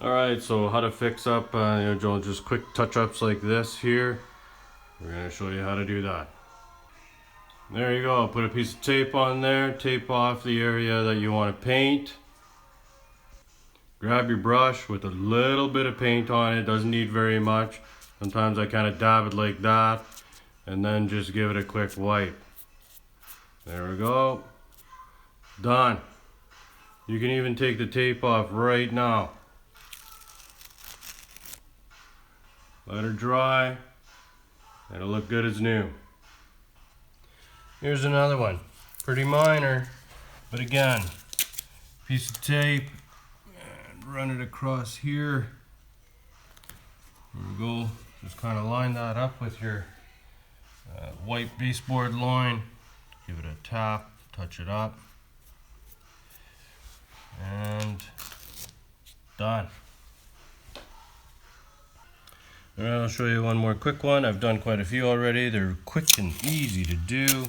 Alright, so how to fix up, just quick touch-ups like this here. We're going to show you how to do that. There you go, put a piece of tape on there, tape off the area that you want to paint. Grab your brush with a little bit of paint on it, doesn't need very much. Sometimes I kind of dab it like that, and then just give it a quick wipe. There we go. Done. You can even take the tape off right now. Let her dry. It'll look good as new. Here's another one. Pretty minor, but again, piece of tape and run it across here. There we go. Just kind of line that up with your white baseboard line. Give it a tap, touch it up, and done. Alright, I'll show you one more quick one. I've done quite a few already. They're quick and easy to do.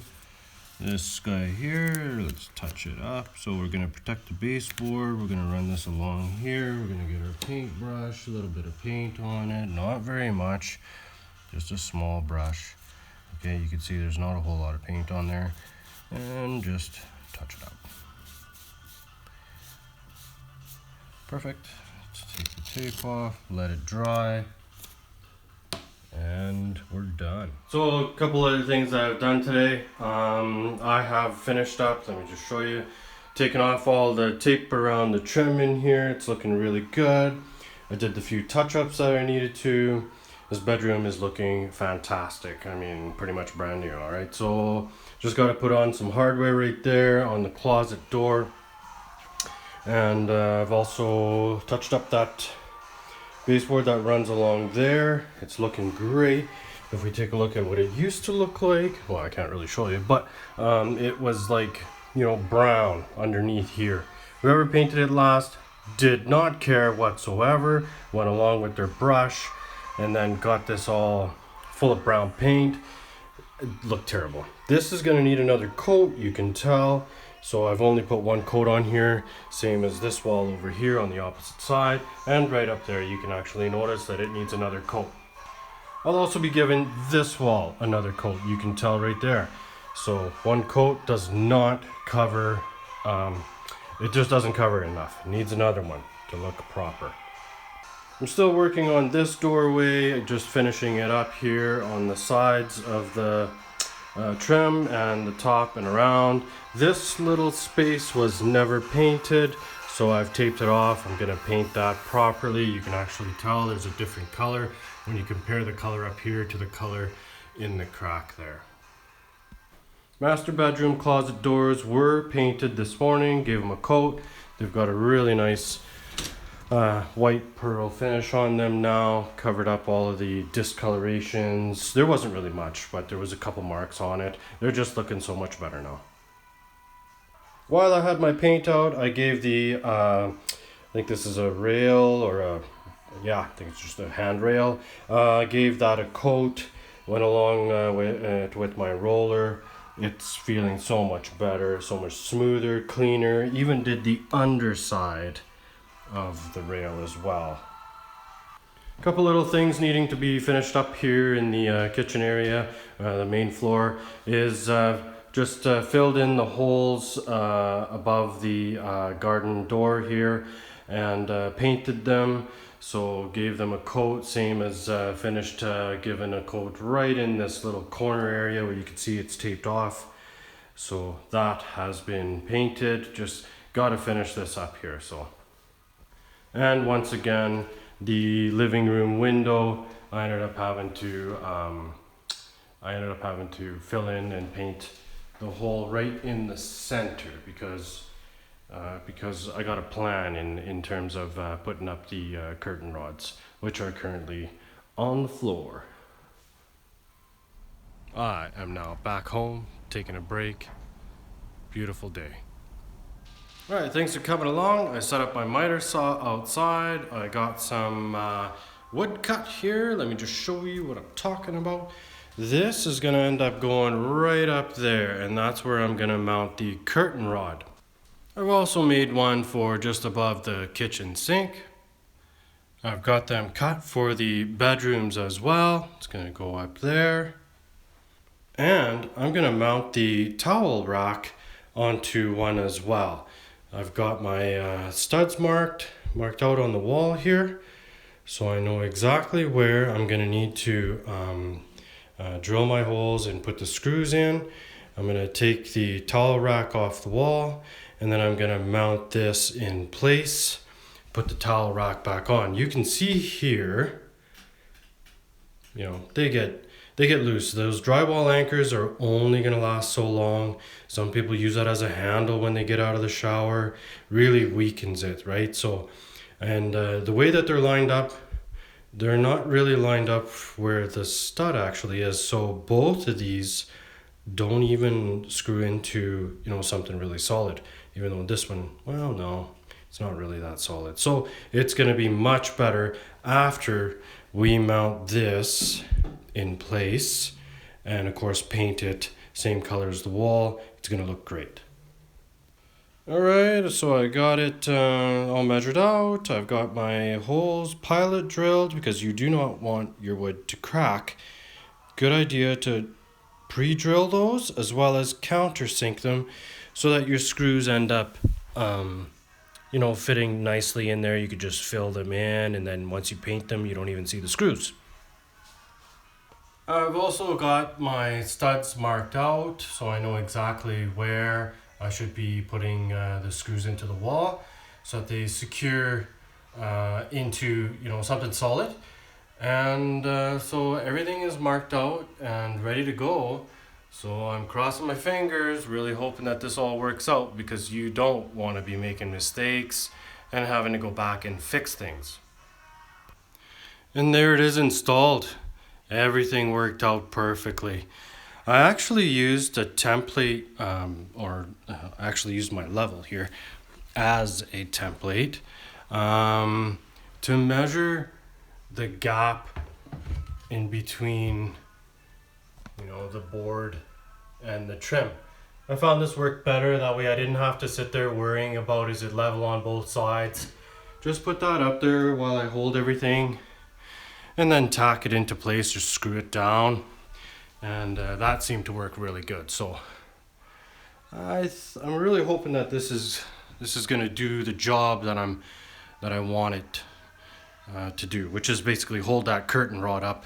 This guy here, let's touch it up. So we're going to protect the baseboard. We're going to run this along here. We're going to get our paintbrush, a little bit of paint on it. Not very much, just a small brush. Okay, you can see there's not a whole lot of paint on there. And just touch it up. Perfect. Let's take the tape off, let it dry. And we're done. So a couple other things that I've done today. I have finished up, let me just show you, taken off all the tape around the trim in here. It's looking really good. I did the few touch-ups that I needed to. This bedroom is looking fantastic. I mean, pretty much brand new. All right, so just got to put on some hardware right there on the closet door. And I've also touched up that baseboard that runs along there. It's looking great. If we take a look at what it used to look like, well, I can't really show you, but it was like, brown underneath here. Whoever painted it last did not care whatsoever, went along with their brush, and then got this all full of brown paint. It looked terrible. This is going to need another coat, you can tell. So I've only put one coat on here, same as this wall over here on the opposite side, and right up there you can actually notice that it needs another coat. I'll also be giving this wall another coat, you can tell right there. So one coat does not cover, it just doesn't cover enough. It needs another one to look proper. I'm still working on this doorway, just finishing it up here on the sides of the trim and the top and around. This little space was never painted, so I've taped it off. I'm going to paint that properly. You can actually tell there's a different color when you compare the color up here to the color in the crack there. Master bedroom closet doors were painted this morning, gave them a coat. They've got a really nice white pearl finish on them now, covered up all of the discolorations. There wasn't really much, but there was a couple marks on it. They're just looking so much better now. While I had my paint out, I gave the, I think this is a rail or I think it's just a handrail. I gave that a coat, went along with my roller. It's feeling so much better, so much smoother, cleaner. Even did the underside of the rail as well. A couple little things needing to be finished up here in the kitchen area. The main floor is just filled in the holes above the garden door here and painted them. So gave them a coat, same as finished giving a coat right in this little corner area where you can see it's taped off. So that has been painted. Just got to finish this up here. And once again, the living room window, I ended up having to fill in and paint the hole right in the center because I got a plan in terms of putting up the curtain rods, which are currently on the floor. I am now back home, taking a break. Beautiful day. Alright, thanks for coming along. I set up my miter saw outside. I got some wood cut here. Let me just show you what I'm talking about. This is going to end up going right up there, and that's where I'm going to mount the curtain rod. I've also made one for just above the kitchen sink. I've got them cut for the bedrooms as well. It's going to go up there. And I'm going to mount the towel rack onto one as well. I've got my studs marked out on the wall here, so I know exactly where I'm going to need to drill my holes and put the screws in. I'm going to take the towel rack off the wall, and then I'm going to mount this in place, put the towel rack back on. You can see here, you know, they get loose. Those drywall anchors are only going to last so long. Some people use that as a handle when they get out of the shower. Really weakens it, right? So, and the way that they're lined up, they're not really lined up where the stud actually is. So both of these don't even screw into, you know, something really solid. Even though this one, well, no, it's not really that solid. So it's going to be much better after we mount this in place and of course paint it same color as the wall. It's going to look great. Alright, so I got it all measured out. I've got my holes pilot drilled because you do not want your wood to crack. Good idea to pre-drill those as well as countersink them so that your screws end up you know, fitting nicely in there. You could just fill them in, and then once you paint them, you don't even see the screws. I've also got my studs marked out, so I know exactly where I should be putting the screws into the wall so that they secure into, you know, something solid. And so everything is marked out and ready to go. So I'm crossing my fingers, really hoping that this all works out, because you don't want to be making mistakes and having to go back and fix things. And there it is installed. Everything worked out perfectly. I actually used a template, actually used my level here as a template to measure the gap in between, you know, the board and the trim. I found this worked better. That way I didn't have to sit there worrying about is it level on both sides. Just put that up there while I hold everything and then tack it into place or screw it down. And that seemed to work really good. So I'm really hoping that this is going to do the job that I want it to do, which is basically hold that curtain rod up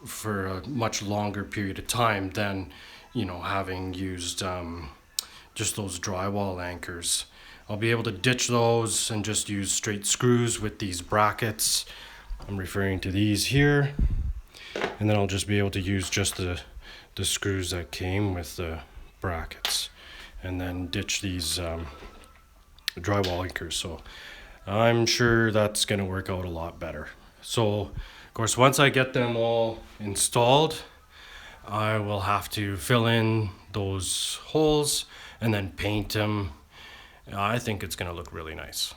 for a much longer period of time than, you know, having used just those drywall anchors. I'll be able to ditch those and just use straight screws with these brackets. I'm referring to these here. And then I'll just be able to use just the screws that came with the brackets, and then ditch these drywall anchors. So I'm sure that's going to work out a lot better. So of course, once I get them all installed, I will have to fill in those holes and then paint them. I think it's going to look really nice.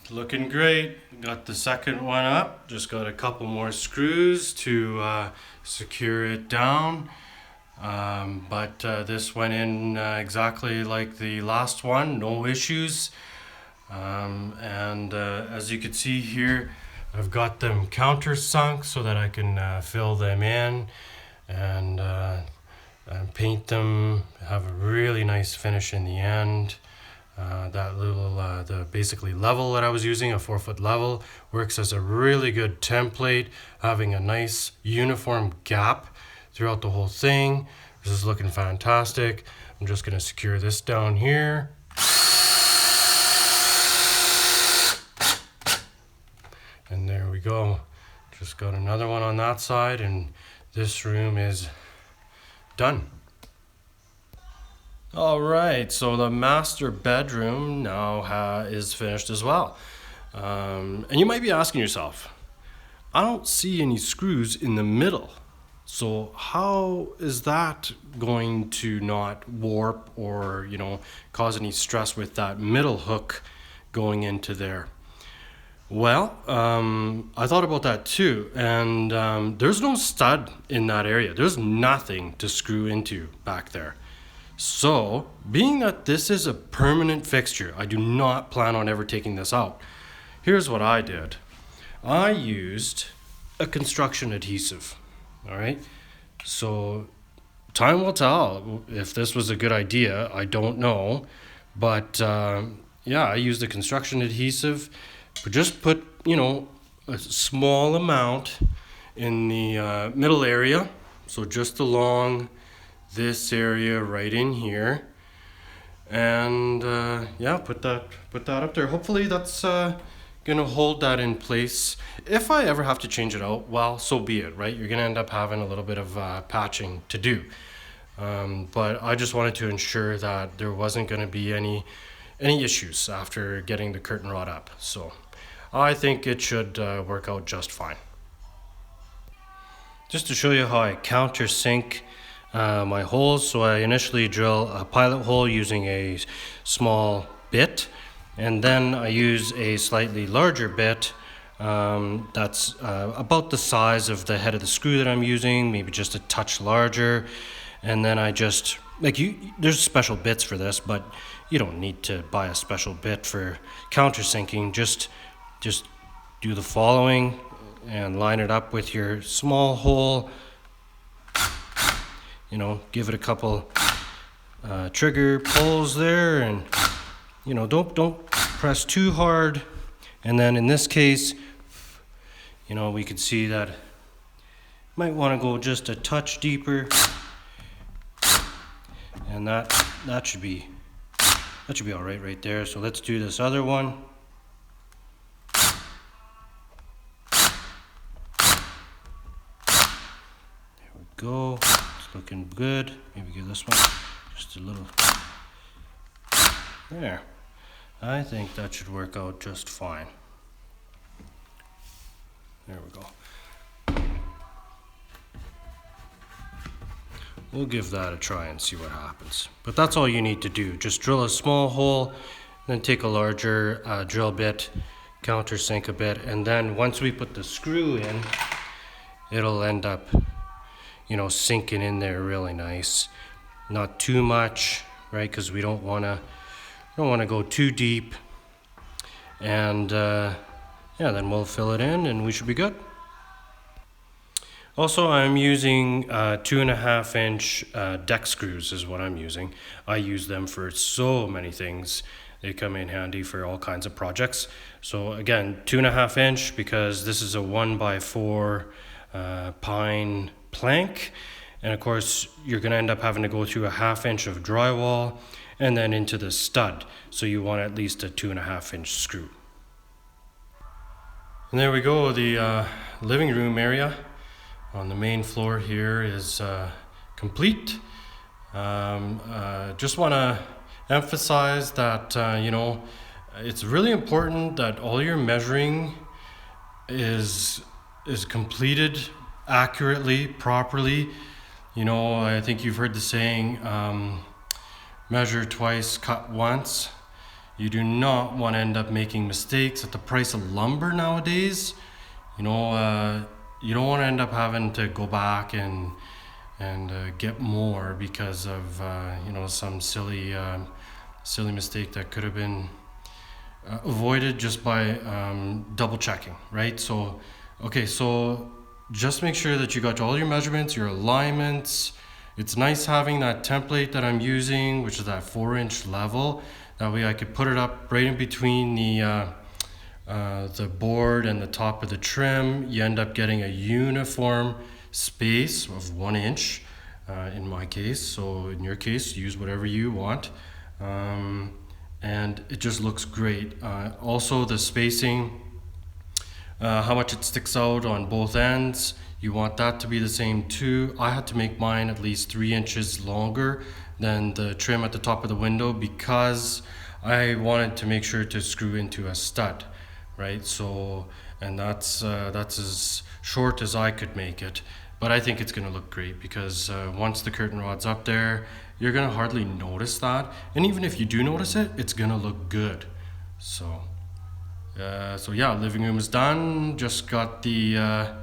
Looking great. Got the second one up. Just got a couple more screws to secure it down. But this went in exactly like the last one, no issues. And as you can see here, I've got them countersunk so that I can fill them in and paint them, have a really nice finish in the end. That little, the basically level that I was using, a 4-foot level, works as a really good template, having a nice uniform gap throughout the whole thing. This is looking fantastic. I'm just going to secure this down here. And there we go. Just got another one on that side, and this room is done. All right, so the master bedroom now is finished as well. And you might be asking yourself, I don't see any screws in the middle. So how is that going to not warp or, you know, cause any stress with that middle hook going into there? Well, I thought about that too, and there's no stud in that area. There's nothing to screw into back there. So, being that this is a permanent fixture, I do not plan on ever taking this out. Here's what I did. I used a construction adhesive, all right? So, time will tell if this was a good idea. I don't know. But yeah, I used a construction adhesive. But just put, a small amount in the middle area. So just along this area right in here. And yeah, put that up there. Hopefully that's gonna hold that in place. If I ever have to change it out, well, so be it, right? You're gonna end up having a little bit of patching to do. But I just wanted to ensure that there wasn't going to be any issues after getting the curtain rod up. So I think it should work out just fine. Just to show you how I countersink my holes, so I initially drill a pilot hole using a small bit, and then I use a slightly larger bit that's about the size of the head of the screw that I'm using, maybe just a touch larger. And then I just, there's special bits for this, but you don't need to buy a special bit for countersinking. Just do the following and line it up with your small hole. Give it a couple trigger pulls there, and don't press too hard. And then in this case, we could see that might want to go just a touch deeper. And that should be all right there. So let's do this other one. There we go. It's looking good. Maybe give this one just a little. There. I think that should work out just fine. There we go. We'll give that a try and see what happens. But that's all you need to do. Just drill a small hole, then take a larger drill bit, countersink a bit, and then once we put the screw in, it'll end up, sinking in there really nice. Not too much, right? Because we don't want to go too deep. And yeah, then we'll fill it in, and we should be good. Also, I'm using 2.5 inch deck screws is what I'm using. I use them for so many things. They come in handy for all kinds of projects. So again, 2.5 inch because this is a 1x4 pine plank. And of course, you're gonna end up having to go through a 1/2 inch of drywall and then into the stud. So you want at least a 2.5 inch screw. And there we go, the living room area on the main floor here is complete. Just want to emphasize that it's really important that all your measuring is completed accurately, properly. I think you've heard the saying, measure twice, cut once. You do not want to end up making mistakes at the price of lumber nowadays. You don't want to end up having to go back and get more because of some silly mistake that could have been avoided just by double checking, right? So just make sure that you got all your measurements, your alignments. It's nice having that template that I'm using, which is that 4-inch level. That way I could put it up right in between the board and the top of the trim. You end up getting a uniform space of 1 inch in my case. So in your case, use whatever you want. And it just looks great. Also the spacing, how much it sticks out on both ends, you want that to be the same too. I had to make mine at least 3 inches longer than the trim at the top of the window because I wanted to make sure to screw into a stud, right? So, and that's as short as I could make it. But I think it's gonna look great because once the curtain rod's up there, you're gonna hardly notice that. And even if you do notice it, it's gonna look good. So yeah, living room is done. Just got the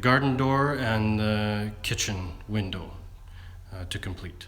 garden door and the kitchen window to complete.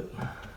it.